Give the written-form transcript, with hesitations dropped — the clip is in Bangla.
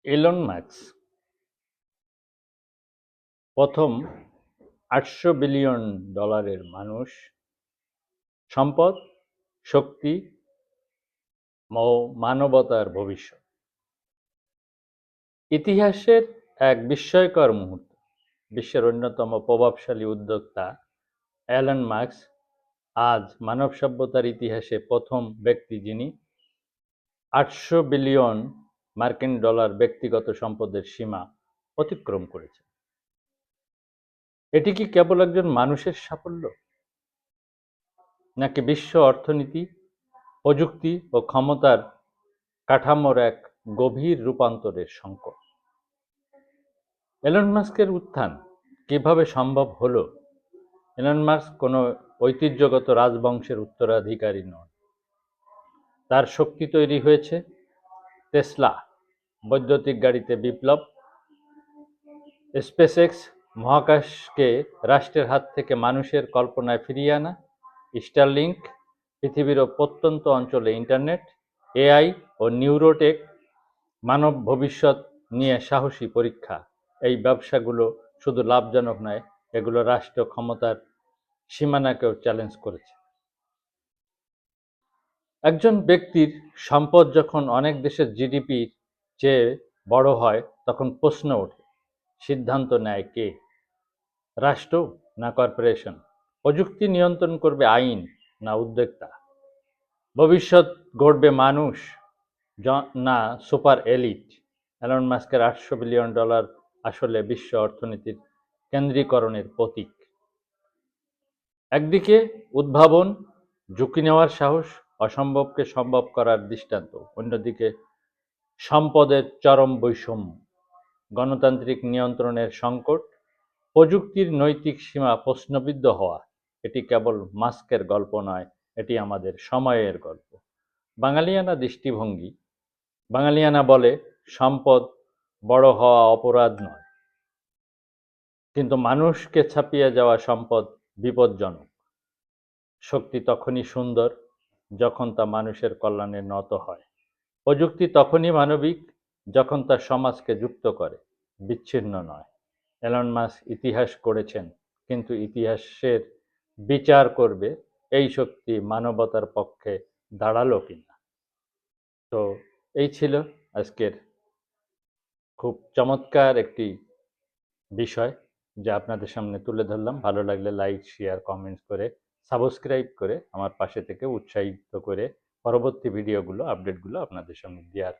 এলন মাস্ক প্রথম $800 বিলিয়ন মানুষ, সম্পদ, শক্তি ও মানবতার ভবিষ্যৎ। ইতিহাসের এক বিস্ময়কর মুহূর্ত। বিশ্বের অন্যতম প্রভাবশালী উদ্যোক্তা এলন মাস্ক আজ মানব সভ্যতার ইতিহাসে প্রথম ব্যক্তি যিনি $800 বিলিয়ন ব্যক্তিগত সম্পদের সীমা অতিক্রম করেছেন। এটি কি কেবল একজন মানুষের সাফল্য, নাকি বিশ্ব অর্থনীতি, প্রযুক্তি ও ক্ষমতার কাঠামোর এক গভীর রূপান্তরের সংকট? এলন মাস্কের উত্থান কিভাবে সম্ভব হলো? এলন মাস্ক কোনো ঐতিহ্যগত রাজবংশের উত্তরাধিকারী নন। তার শক্তি তৈরি হয়েছে টেসলা বৈদ্যুতিক গাড়িতে বিপ্লব, স্পেসএক্স মহাকাশকে রাষ্ট্রের হাত থেকে মানুষের কল্পনায় ফিরিয়ে আনা, স্টারলিংক পৃথিবীর প্রত্যন্ত অঞ্চলে ইন্টারনেট, এআই ও নিউরোটেক মানব ভবিষ্যৎ নিয়ে সাহসী পরীক্ষা। এই ব্যবসাগুলো শুধু লাভজনক নয়, এগুলো রাষ্ট্র ক্ষমতার সীমানাকেও চ্যালেঞ্জ করেছে। একজন ব্যক্তির সম্পদ যখন অনেক দেশের জিডিপির চেয়ে বড় হয়, তখন প্রশ্ন ওঠে, সিদ্ধান্ত নেয় কে? রাষ্ট্র না কর্পোরেশন? প্রযুক্তি নিয়ন্ত্রণ করবে আইন না উদ্যোক্তা? ভবিষ্যৎ গড়বে মানুষ না সুপার এলিট? এলন মাস্কের $800 বিলিয়ন আসলে বিশ্ব অর্থনীতির কেন্দ্রীকরণের প্রতীক। একদিকে উদ্ভাবন, ঝুঁকি নেওয়ার সাহস, অসম্ভবকে সম্ভব করার দৃষ্টান্ত; অন্যদিকে সম্পদের চরম বৈষম্য, গণতান্ত্রিক নিয়ন্ত্রণের সংকট, প্রযুক্তির নৈতিক সীমা প্রশ্নবিদ্ধ হওয়া। এটি কেবল মাস্কের গল্প নয়, এটি আমাদের সময়ের গল্প। বাঙালিয়ানা দৃষ্টিভঙ্গি। বাঙালিয়ানা বলে, সম্পদ বড় হওয়া অপরাধ নয়, কিন্তু মানুষকে ছাপিয়ে যাওয়া সম্পদ বিপজ্জনক। শক্তি তখনই সুন্দর যখন তা মানুষের কল্যাণে নত হয়। প্রযুক্তি তখনই মানবিক যখন তা সমাজকে যুক্ত করে, বিচ্ছিন্ন নয়। এলন মাস্ক ইতিহাস গড়েছেন, কিন্তু ইতিহাসের বিচার করবে এই শক্তি মানবতার পক্ষে দাঁড়ালো কিনা। তো এই ছিল আজকের খুব চমৎকার একটি বিষয় যা আপনাদের সামনে তুলে ধরলাম। ভালো লাগলে লাইক, শেয়ার, কমেন্টস করে, সাবস্ক্রাইব করে আমার পাশে থেকে উৎসাহিত করে পরবর্তী ভিডিওগুলো, আপডেটগুলো আপনাদের সামনে দেওয়ার